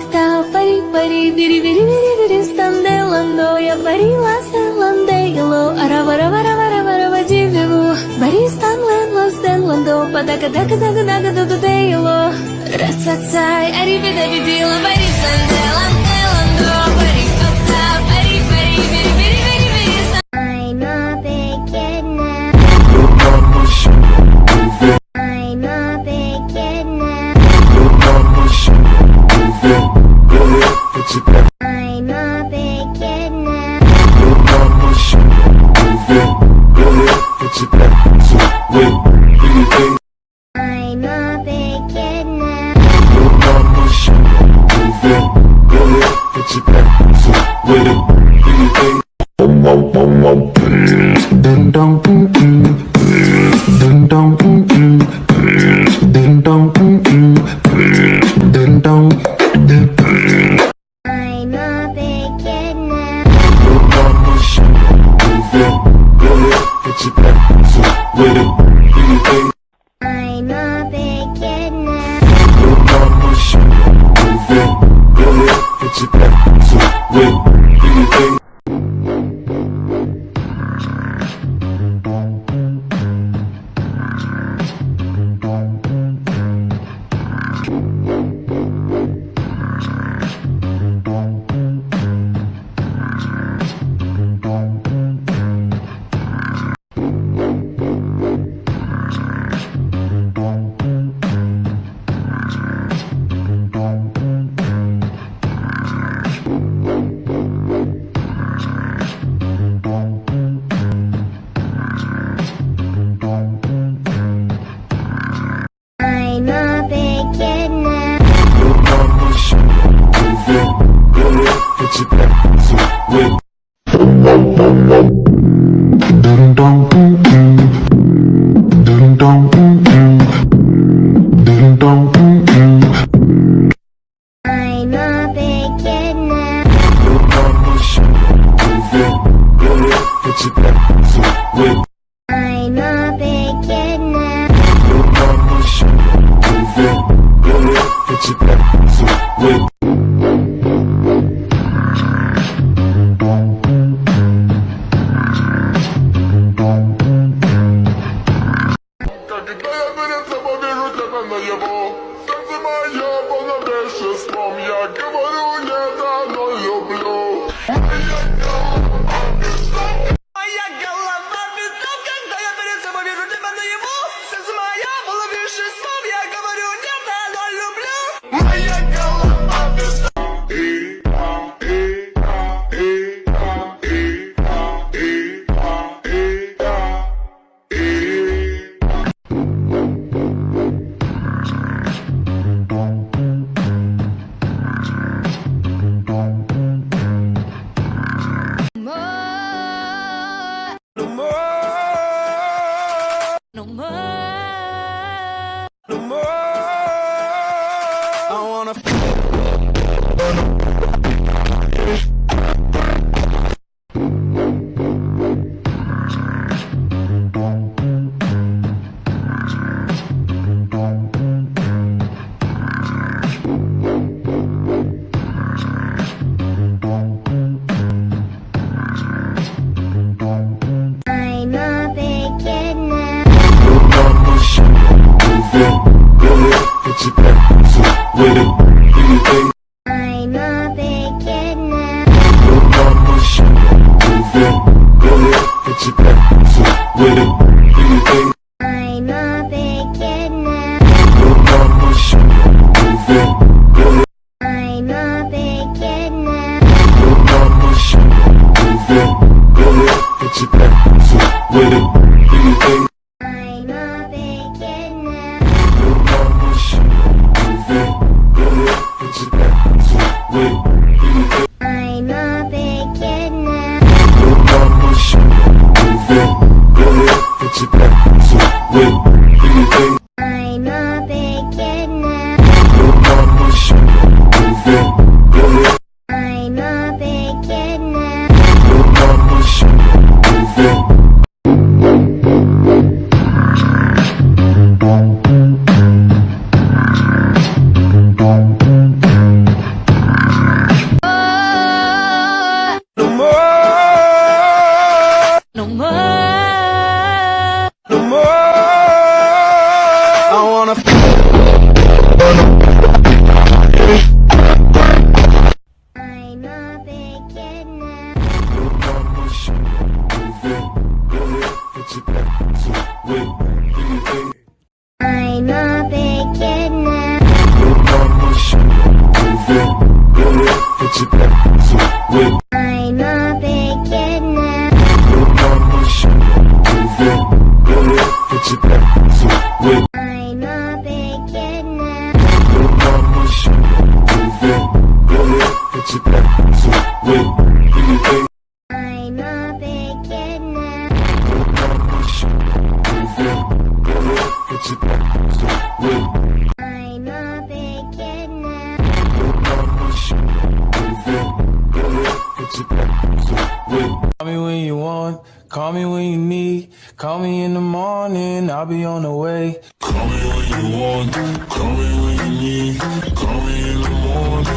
octave, pari pari, diri viri viri viri, standelando, я парила селандело, аравара вара вара вара вадивилу, бари станлендо, стенландо, падака дака дака дака дудейло, рацацай, аривида видила, бари станделандо, бари octave, pari pari, viri viri viri viri, I'm a big kid now. I'm a big kid now. I'm a big kid now. I'm a big kid now. Ding dong, ding dong, ding dong, ding dong, I'm a big kid now. I'm a big kid now. I'm a big kid now. ding dong, ding dong, ding dong, I'm a big kid now. I'm a big kid now. Когда я перед собой вижу тебя наяву, сердце мое полно бешенством, я говорю, нет, оно люблю. Моя голова бедом, когда я перед собой вижу тебя наяву, сердце мое полно бешенством, я говорю, нет, оно люблю. Моя голова бедом. No more. No more. I wanna. I'm a big kid now. I'm a big kid now. I'm a big kid now. I'm a big kid now. I'm a big kid now. I'm a big kid now. I'm a big kid now. I'm a big kid now. get your back to it. I'm a big kid now. Little mama, show you move it. Go ahead, get your back to it. I'm a big kid now. Little mama, show you move it. Go ahead, get your back to it. Do you think? I'm a big kid now. Little mama, show you move it. Go ahead, get your back to it. I'm a big kid now. Little mama, show you move it. Go ahead, get your back to it. Call me when you want, call me when you need. Call me in the morning, I'll be on the way. Call me when you want, call me when you need. Call me in the morning,